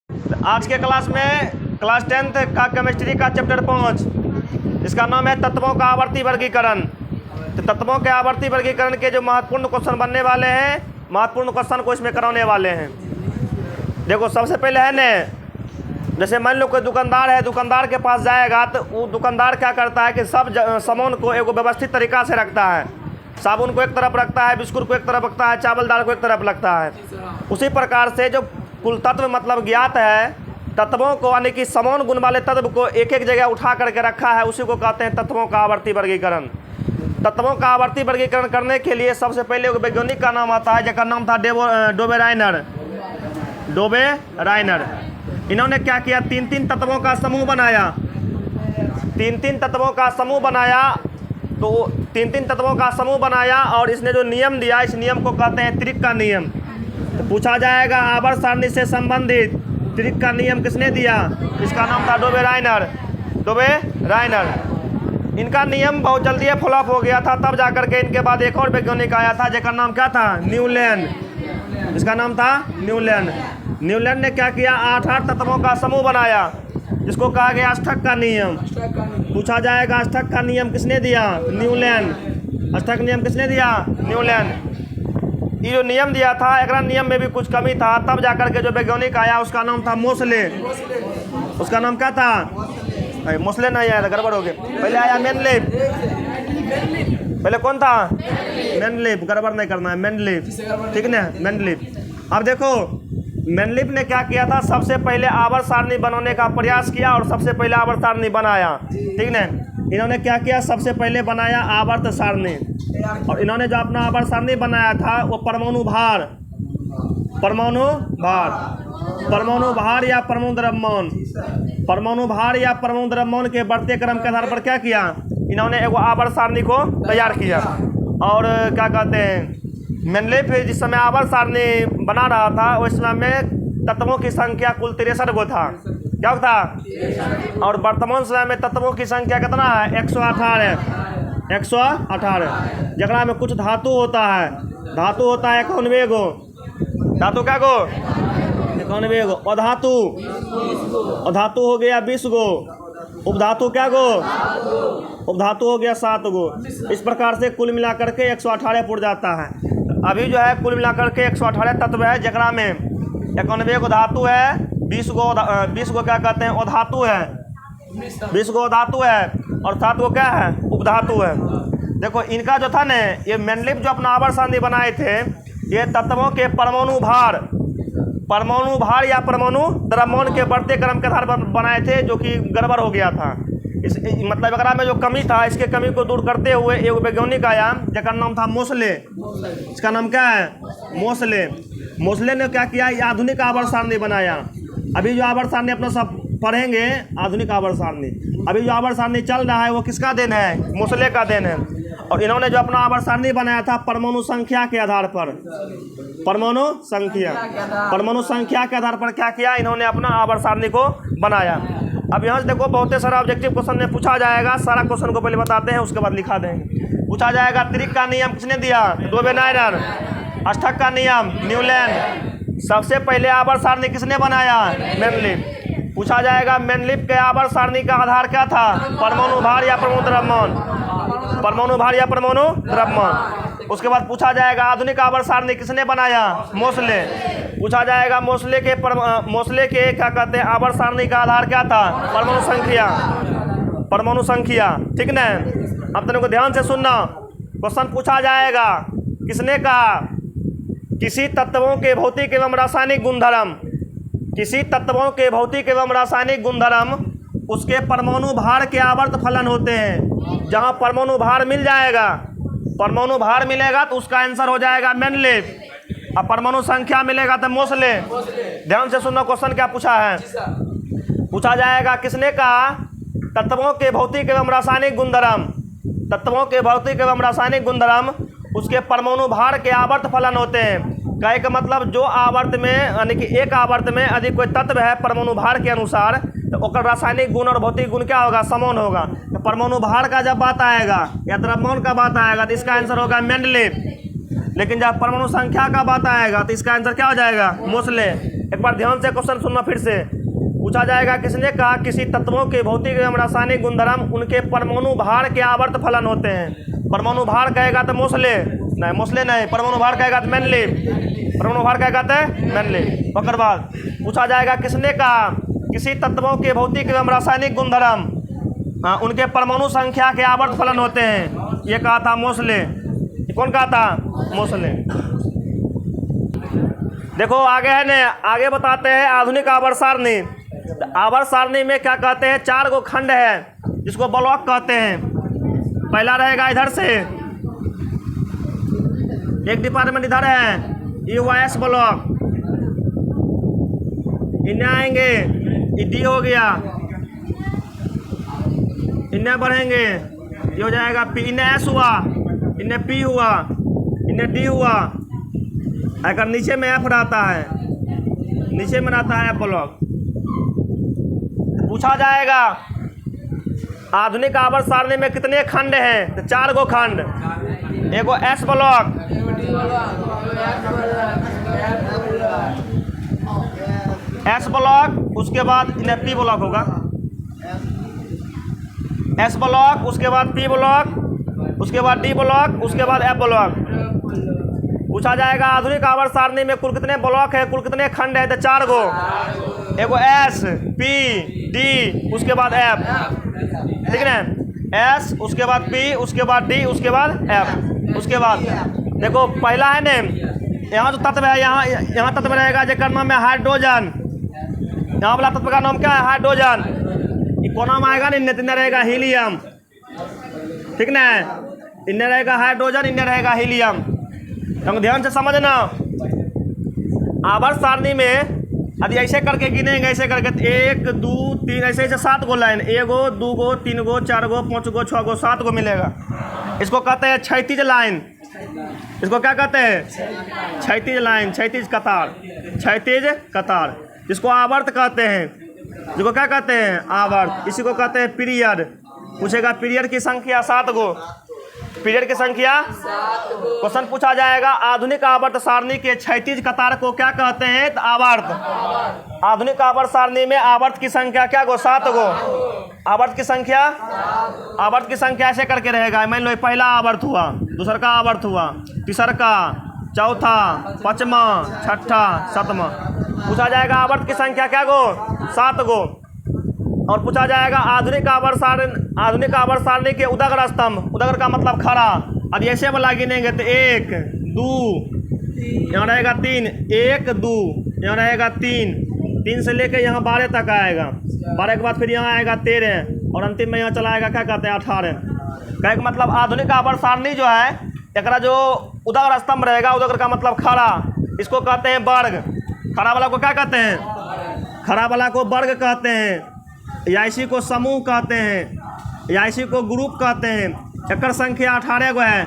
आज के क्लास में क्लास 10th का केमिस्ट्री का चैप्टर 5, इसका नाम है तत्वों का आवर्ती वर्गीकरण। तो तत्वों के आवर्ती वर्गीकरण के जो महत्वपूर्ण क्वेश्चन बनने वाले हैं, महत्वपूर्ण क्वेश्चन को इसमें कराने वाले हैं। देखो सबसे पहले है न, जैसे मान लो कोई दुकानदार है, दुकानदार के पास जाएगा तो वो दुकानदार क्या करता है कि सब सामान को एक व्यवस्थित तरीक़ा से रखता है। साबुन को एक तरफ रखता है, बिस्कुट को एक तरफ रखता है, चावल दाल को एक तरफ रखता है। उसी प्रकार से जो कुल तत्व मतलब ज्ञात है, तत्वों को यानी कि समान गुण वाले तत्व को एक एक जगह उठा करके रखा है, उसी को कहते हैं तत्वों का आवर्ती वर्गीकरण। तत्वों का आवर्ती वर्गीकरण करने के लिए सबसे पहले एक वैज्ञानिक का नाम आता है, जिसका नाम था डोबे राइनर। इन्होंने क्या किया, तीन तत्वों का समूह बनाया। तीन तत्वों का समूह बनाया, तो तीन तत्वों का समूह बनाया और इसने जो नियम दिया, इस नियम को कहते हैं त्रिक का नियम। तो पूछा जाएगा आवर्त सारणी से संबंधित त्रिक का नियम किसने दिया? इसका नाम था डोबे राइनर। इनका नियम बहुत जल्दी फ्लॉप हो गया था, तब जाकर के इनके बाद एक और वैज्ञानिक आया था, जिसका नाम क्या था? न्यूलैंड। इसका नाम था न्यूलैंड। न्यूलैंड ने क्या किया, 8 तत्वों का समूह बनाया, जिसको कहा गया अष्टक का नियम। पूछा जाएगा अष्टक का नियम किसने दिया? न्यूलैंड। अष्टक नियम किसने दिया? न्यूलैंड। ये जो नियम दिया था, एक नियम में भी कुछ कमी था, तब जाकर के जो वैज्ञानिक आया उसका नाम था मोसले। उसका नाम क्या था? मोसले नहीं आया था, गड़बड़ हो गया। पहले आया मेनलिफ। पहले कौन था? मेनलिफ। गड़बड़ नहीं करना है, मेनलिफ, ठीक ना, मेनलिफ। अब देखो मेनलिफ ने क्या किया था, सबसे पहले आवर्त सारणी बनाने का प्रयास किया और सबसे पहले आवर्त सारणी बनाया, ठीक ना। इन्होंने क्या किया, सबसे पहले बनाया आवर्त सारणी, और इन्होंने जो अपना आवर्त सारणी बनाया था वो परमाणु भार या परमाणु द्रव्यमान के बढ़ते क्रम के आधार पर क्या किया, इन्होंने एक आवर्त सारणी को तैयार किया। और क्या कहते हैं, मेनलिफ जिस समय आवर्त सारणी बना रहा था उस समय में तत्वों की संख्या कुल 63 गो था। क्या था? और वर्तमान समय में तत्वों की संख्या कितना है? 118। जगह में कुछ धातु होता है, 91 गो। धातु क्या गो? 91 गो। अधातु हो गया 20 गो। उपधातु क्या गो? उपधातु हो गया 7 गो। इस प्रकार से कुल मिलाकर के 118 पुर जाता है। अभी जो है कुल मिलाकर के 118 तत्व है, जगह में 91 गो धातु है, 20 गो क्या कहते हैं, अधातु है, 20 गो धातु है और 7 गो क्या है? उपधातु है। देखो इनका जो था न, ये मेनलिफ जो अपना आवर्त सारणी बनाए थे, ये तत्वों के परमाणु भार या परमाणु द्रव्यमान के बढ़ते क्रम के आधार पर बनाए थे, जो कि गड़बड़ हो गया था। इस मतलब अगर में जो कमी था, इसके कमी को दूर करते हुए एक वैज्ञानिक आया, जिसका नाम था मोसले। इसका नाम क्या है? मोसले ने क्या किया, ये आधुनिक आवर्त सारणी बनाया। अभी जो आवर्त सारणी अपना सब पढ़ेंगे, आधुनिक आवर्त सारणी, अभी जो आवर्त सारणी चल रहा है वो किसका देन है? मोसले का देन है। और इन्होंने जो अपना आवर्त सारणी बनाया था परमाणु संख्या के आधार पर, परमाणु संख्या के आधार पर क्या किया, इन्होंने अपना आवर्त सारणी को बनाया। अब यहाँ से देखो बहुत सारा ऑब्जेक्टिव क्वेश्चन में पूछा जाएगा, सारा क्वेश्चन को पहले बताते हैं, उसके बाद लिखा देंगे। पूछा जाएगा त्रिक का नियम किसने दिया? डोबे राइनर। अष्टक का नियम न्यूलैंड। सबसे पहले आवर्त सारणी किसने बनाया? मेनलिफ। पूछा जाएगा मेनलिफ के आवर्त सारणी का आधार क्या था? परमाणु भार या परमाणु द्रव्यमान। उसके बाद पूछा जाएगा आधुनिक आवर्त सारणी किसने बनाया? मोसले। पूछा जाएगा मोसले के क्या कहते हैं, आवर्त सारणी का आधार क्या था? परमाणु संख्या, ठीक ना। अब तेरे को ध्यान से सुनना, क्वेश्चन पूछा जाएगा, किसने कहा, किसी तत्वों के भौतिक एवं रासायनिक गुणधर्म उसके परमाणु भार के आवर्त फलन होते हैं। जहां परमाणु भार मिलेगा तो उसका आंसर हो जाएगा मेनलिफ, और परमाणु संख्या मिलेगा तो मोसले। ध्यान से सुनना, क्वेश्चन क्या पूछा है। पूछा जाएगा किसने कहा, तत्वों के भौतिक एवं रासायनिक गुणधर्म उसके परमाणु भार के आवर्त फलन होते हैं। कहे का मतलब जो आवर्त में यानी कि एक आवर्त में यदि कोई तत्व है परमाणु भार के अनुसार, तो ओकर रासायनिक गुण और भौतिक गुण क्या होगा? समान होगा। तो परमाणु भार का जब बात आएगा या द्रव्यमान का बात आएगा तो इसका आंसर होगा मेंडलीव। लेकिन जब परमाणु संख्या का बात आएगा तो इसका आंसर क्या हो जाएगा? मोसले। एक बार ध्यान से क्वेश्चन सुनना फिर से। पूछा जाएगा किसने कहा किसी तत्वों के भौतिक एवं रासायनिक गुणधर्म उनके परमाणु भार के आवर्त फलन होते हैं। परमाणु भार कहेगा तो मोस्टली नहीं, मोस्टली नहीं, परमाणु भार कहेगा तो मेनली, परमाणु भार कहेगा तो मेनली। ओकर बाद पूछा जाएगा किसने कहा किसी तत्वों के भौतिक एवं रासायनिक गुणधर्म उनके परमाणु संख्या के आवर्त फलन होते हैं। ये कहा था मोस्टली। कौन कहा था? मोस्टली। देखो आगे है ने, आगे बताते हैं आधुनिक आवर्त सारणी। आवर्त सारणी में क्या कहते हैं? 4 गो खंड है जिसको ब्लॉक कहते हैं। पहला रहेगा इधर से, एक डिपार्टमेंट इधर है, यूएस ब्लॉक, इन्हें आएंगे, डी हो गया, इन्हें बढ़ेंगे, ये हो जाएगा पी, इन्हें एस हुआ, इन्हें पी हुआ, इन्हें डी हुआ। अगर नीचे में एफ रहता है, नीचे में रहता है ब्लॉक। पूछा जाएगा आधुनिक आवर्त सारणी में कितने खंड हैं? तो 4 गो खंड। एगो एस ब्लॉक, एस ब्लॉक, उसके बाद इन्हें पी ब्लॉक होगा, एस ब्लॉक, उसके बाद पी ब्लॉक, उसके बाद डी ब्लॉक, उसके बाद एफ ब्लॉक। पूछा जाएगा आधुनिक आवर्त सारणी में कुल कितने ब्लॉक है, कुल कितने खंड है? तो 4 गो। एगो एस, पी, डी, उसके बाद एफ, ठीक है ना? एस, उसके बाद पी, उसके बाद डी, उसके बाद एफ। उसके बाद देखो पहला है ने, यहाँ जो तत्व है, यहाँ तत्व रहेगा जेकर नाम है हाइड्रोजन। यहाँ वाला तत्व का नाम क्या है? हाइड्रोजन। ये कौन नाम आएगा? इन्हें रहेगा हीलियम, ठीक ना? इन्हें रहेगा हाइड्रोजन, इन्हें रहेगा हीलियम। तो ध्यान से समझना, आवर्त सारणी में यदि ऐसे करके गिनेंगे, ऐसे करके 1 2 3 ऐसे ऐसे 7 गो लाइन, 1 गो 2 गो 3 गो 4 गो 5 गो 6 गो 7 गो मिलेगा। इसको कहते हैं क्षैतिज लाइन। इसको क्या कहते हैं? क्षैतिज लाइन, क्षैतिज कतार, क्षैतिज कतार, जिसको आवर्त कहते हैं। जिसको क्या कहते हैं? आवर्त। इसी को कहते हैं पीरियड। पूछेगा पीरियड की संख्या 7 गो, पीरियड की संख्या। क्वेश्चन पूछा जाएगा आधुनिक आवर्त सारणी के क्षैतिज कतार को क्या कहते हैं? तो आवर्त। आधुनिक आवर्त सारणी में आवर्त की संख्या क्या गो? 7 गो। आवर्त की संख्या, आवर्त की संख्या ऐसे करके रहेगा। मान लो पहला आवर्त हुआ, दूसरा का आवर्त हुआ, तीसरा का, चौथा, पांचवा, छठा, सातवां। पूछा जाएगा आवर्त की संख्या क्या गो? 7 गो। और पूछा जाएगा आधुनिक आवर्त सारणी के उदग्र स्तंभ। उदग्र का मतलब खड़ा। अब ऐसे वाला गिनेंगे तो 1 2, यहाँ रहेगा 3, 1 2, यहाँ रहेगा 3, 3 से लेकर यहाँ 12 तक आएगा। 12 के बाद फिर यहाँ आएगा 13 और अंतिम में यहाँ चला आएगा क्या कहते हैं? 18। कहे का मतलब आधुनिक आवर्त सारणी जो है, एक जो उदग्र स्तंभ रहेगा, उदग्र का मतलब खड़ा, इसको कहते हैं वर्ग। खड़ा वाला को क्या कहते हैं? खड़ा वाला को वर्ग कहते हैं, या इसी को समूह कहते हैं, या इसी को ग्रुप कहते हैं। एकर संख्या 18 गो है।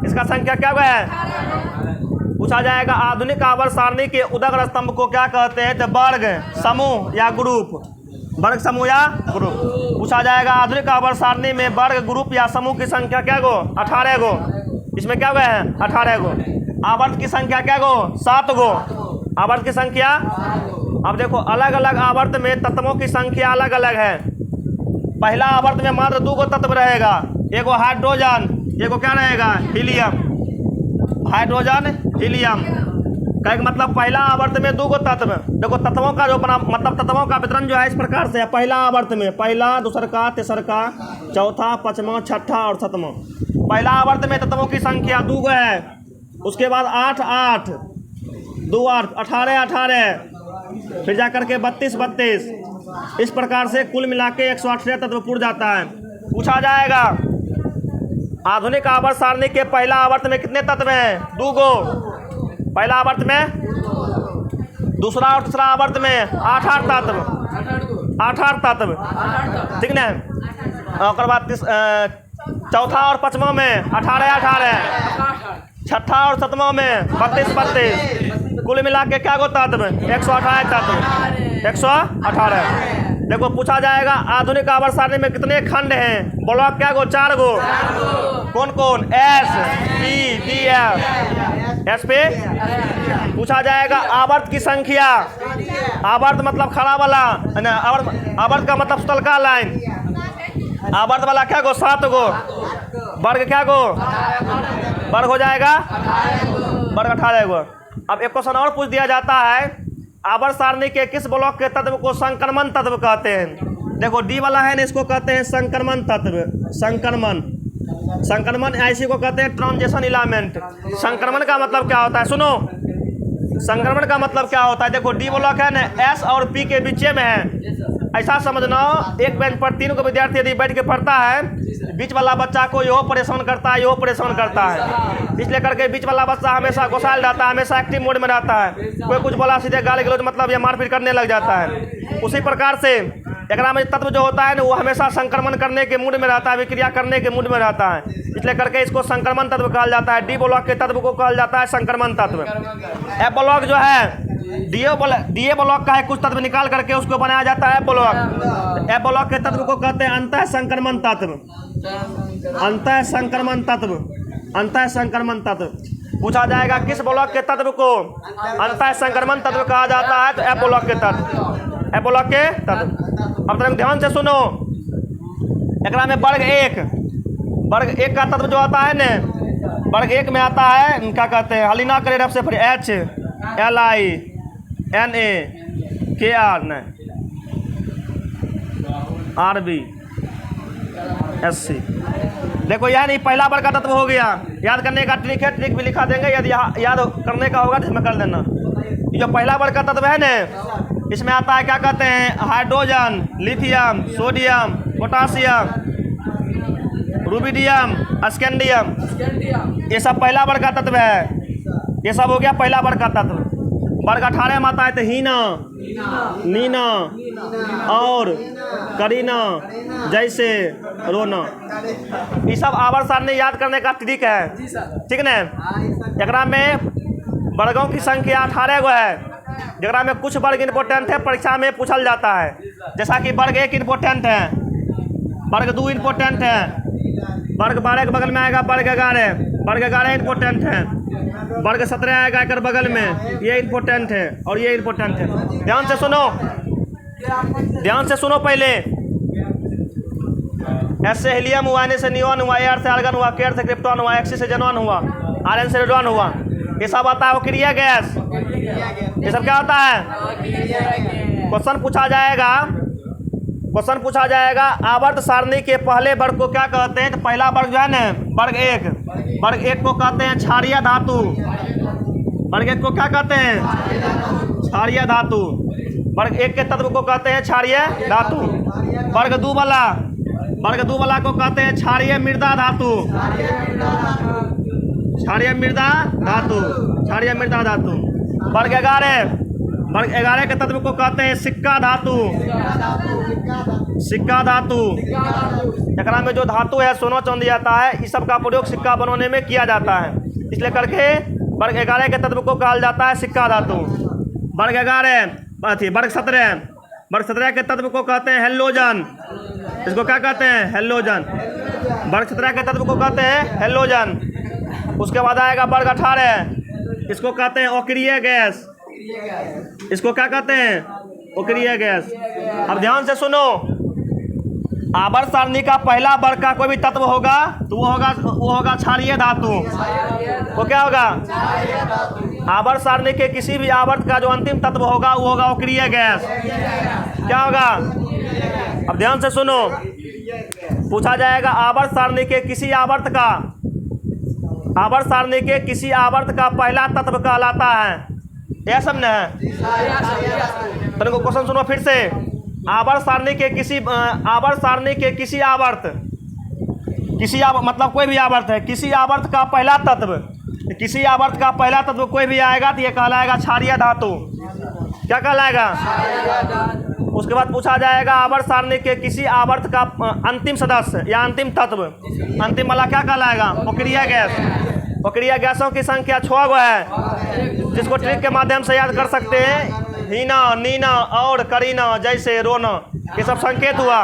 इसका संख्या क्या गो है? पूछा जाएगा आधुनिक आवर्त सारणी के उदग्र स्तंभ को क्या कहते हैं? तो वर्ग, समूह या ग्रुप। वर्ग, समूह या ग्रुप। पूछा जाएगा आधुनिक आवर्त सारणी में वर्ग, ग्रुप या समूह की संख्या क्या गो? 18 गो। इसमें क्या गो है? 18 गो। आवर्त की संख्या क्या गो? 7 गो। आवर्त की संख्या। अब देखो अलग अलग आवर्त में तत्वों की संख्या अलग अलग है। पहला आवर्त में मात्र 2 गो तत्व रहेगा, एगो हाइड्रोजन, एगो क्या रहेगा? हीलियम। Hydrogen, helium. कहे का मतलब पहला आवर्त में 2 गो तत्व। देखो तत्वों का जो मतलब तत्वों का वितरण जो है इस प्रकार से है। पहला आवर्त में पहला, दूसरा का, तीसरा का, चौथा, पांचवा, छठा और सातवां। पहला आवर्त में तत्वों की संख्या 2 गो है। उसके बाद 8 8, 2 8, 18 18, फिर जा करके 32 32। इस प्रकार से कुल मिला के 118 तत्व पूर्ण जाता है। पूछा जाएगा आधुनिक आवर्त सारणी के पहला आवर्त में कितने तत्व हैं? 2 गो। पहला आवर्त में, दूसरा और तीसरा आवर्त में 8 8 तत्व, 8 8 तत्व, ठीक ना? और बाद चौथा और पांचवा में 18 18, छठा और सातवां में 32 32। कुल मिला के क्या गो तत्व? 118 तत्व, 118। देखो पूछा जाएगा आधुनिक आवर्त सारणी में कितने खंड हैं? ब्लॉक क्या गो? 4 गो। कौन कौन? S, P, D, F. S पे पूछा जाएगा आवर्त की संख्या। आवर्त मतलब खड़ा वाला, आवर्त का मतलब तलका लाइन। आवर्त वाला क्या गो 7 गो, वर्ग क्या गो वर्ग हो जाएगा वर्ग 18 गो। अब एक क्वेश्चन और पूछ दिया जाता है, आवर्त सारणी के किस ब्लॉक के तत्व को संक्रमण तत्व कहते हैं। देखो डी वाला है ना, इसको कहते हैं संक्रमण तत्व। संक्रमण ऐसी को कहते हैं ट्रांजिशन एलिमेंट। संक्रमण का मतलब क्या होता है, सुनो संक्रमण का मतलब क्या होता है। देखो डी ब्लॉक है ना, एस और पी के बीच में है। ऐसा समझना, एक बेंच पर 3 को विद्यार्थी यदि बैठ के पढ़ता है, बीच वाला बच्चा को यो परेशान करता है, यो परेशान करता है, इसलिए करके बीच वाला बच्चा हमेशा घुसाल रहता है, हमेशा एक्टिव मोड में रहता है। कोई कुछ बोला सीधे गाली गलौज मतलब ये मारपीट करने लग जाता है। उसी प्रकार से एकरा में तत्व जो होता है ना, वो हमेशा संक्रमण करने के मूड में रहता है, विक्रिया करने के मूड में रहता है, इसलिए करके इसको संक्रमण तत्व कहा जाता है। डी ब्लॉक के तत्व को कहा जाता है संक्रमण तत्व। एफ ब्लॉक जो है डी ब्लॉक का है, कुछ तत्व निकाल करके उसको बनाया जाता है ब्लॉक। एफ ब्लॉक के तत्व को कहते हैं अंतः संक्रमण तत्व। अंतः संक्रमण तत्व, अंतः संक्रमण तत्व। पूछा जाएगा किस ब्लॉक के तत्व को अंतः संक्रमण तत्व कहा जाता है, तो एफ ब्लॉक के तत्व, एफ ब्लॉक के तत्व। अब तक ध्यान से सुनो, एकरा में वर्ग 1 का तत्व जो आता है ना, वर्ग 1 में आता है क्या कहते हैं, हलीना करे रफ से फिर H LI NA KR न RB SC। देखो यह नहीं पहला वर्ग का तत्व हो गया। याद करने का ट्रिक है, ट्रिक भी लिखा देंगे, यदि याद करने का होगा तो इसमें कर देना। ये जो पहला वर्ग का तत्व है ना, इसमें आता है क्या कहते हैं, hydrogen, lithium, sodium, potassium, rubidium, scandium, ये सब पहला वर्ग का तत्व है। ये सब हो गया पहला वर्ग का तत्व। वर्ग 18 में आता है तो हीना, नीना और करीना, जैसे रोना। ये सब आवर्त सारणी याद करने का ट्रिक है, ठीक ना। एकरा में वर्गों की संख्या 18 गो है, जरा में कुछ वर्ग इम्पोर्टेंट है, परीक्षा में पूछल जाता है। जैसा कि वर्ग 1 इम्पोर्टेंट है, वर्ग 2 इम्पोर्टेंट है, वर्ग 12 के बगल में आएगा वर्ग 11, वर्ग 11 इम्पोर्टेंट है, वर्ग 17 आएगा एक बगल में, ये इम्पोर्टेंट है और ये इम्पोर्टेंट है। ध्यान से सुनो, ध्यान से सुनो पहले। एस से हीलियम हुआ, एन से नियॉन हुआ, एआर से आर्गन हुआ, केआर से क्रिप्टॉन हुआ, एक्सी से जेनॉन हुआ, आरएन से रेडॉन हुआ। ये सब आता है अक्रिय गैस। ये सब क्या होता है, क्वेश्चन पूछा जाएगा, क्वेश्चन पूछा जाएगा आवर्त सारणी के पहले वर्ग को क्या कहते हैं। तो पहला वर्ग जो है ना, वर्ग 1, वर्ग 1 को कहते हैं क्षारीय धातु। वर्ग 1 को क्या कहते हैं, क्षारीय धातु। वर्ग 1 के तत्व को कहते हैं क्षारीय धातु। वर्ग 2 वाला, वर्ग 2 वाला को कहते हैं क्षारीय मृदा धातु। क्षारीय मृदा धातु, क्षारीय मृदा धातु। वर्ग 11, वर्ग 11 के तत्व को कहते हैं सिक्का धातु। सिक्का धातु, एकरा में जो धातु है सोना चांदी आता है, इस सब का प्रयोग सिक्का बनाने में किया जाता है, इसलिए करके वर्ग 11 के तत्व को कहा जाता है सिक्का धातु। वर्ग 11 वर्ग 17, वर्ग 17 के तत्व को कहते हैं हेलोजन। इसको क्या कहते हैं, हेलोजन। वर्ग 17 के तत्व को कहते हैं हेलोजन। उसके बाद आएगा वर्ग 18, इसको कहते हैं अक्रिय गैस। इसको क्या कहते हैं, अक्रिय गैस। अब ध्यान से सुनो, आवर्त सारणी का पहला वर्ग का कोई भी तत्व होगा तो वो होगा क्षारीय धातु। वो क्या होगा, आवर्त सारणी के किसी भी आवर्त का जो अंतिम तत्व होगा वो होगा अक्रिय गैस। क्या होगा, अब ध्यान से सुनो, पूछा जाएगा आवर्त सारणी के किसी आवर्त का, आवर्त सारणी के किसी आवर्त का पहला तत्व कहलाता है। यह सब न है, तो क्वेश्चन सुनो फिर से। आवर्त सारणी के किसी, आवर्त सारणी के किसी आवर्त, किसी मतलब कोई भी आवर्त है, किसी आवर्त का पहला तत्व, किसी आवर्त का पहला तत्व कोई भी आएगा तो ये कहलाएगा क्षारीय धातु। क्या कहलाएगा, उसके बाद पूछा जाएगा आवर्त सारणी के किसी आवर्त का अंतिम सदस्य या अंतिम तत्व, अंतिम वाला क्या कहलाएगा, अक्रिय गैस। अक्रिय गैसों की संख्या 6 गो है, जिसको ट्रिक के माध्यम से याद कर सकते हैं। हीना, नीना और करीना, जैसे रोना, ये सब संकेत हुआ।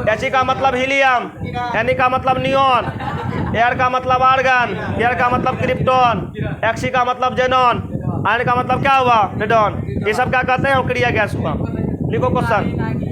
एच का मतलब हीलियम, एन का मतलब नियॉन, एयर का मतलब आर्गन, एयर का मतलब क्रिप्टॉन, एक्सी का मतलब जेनॉन, आयन का मतलब क्या हुआ? रेडॉन। ये सब क्या कहते हैं? क्रिया गैस हुआ। लिखो क्वेश्चन।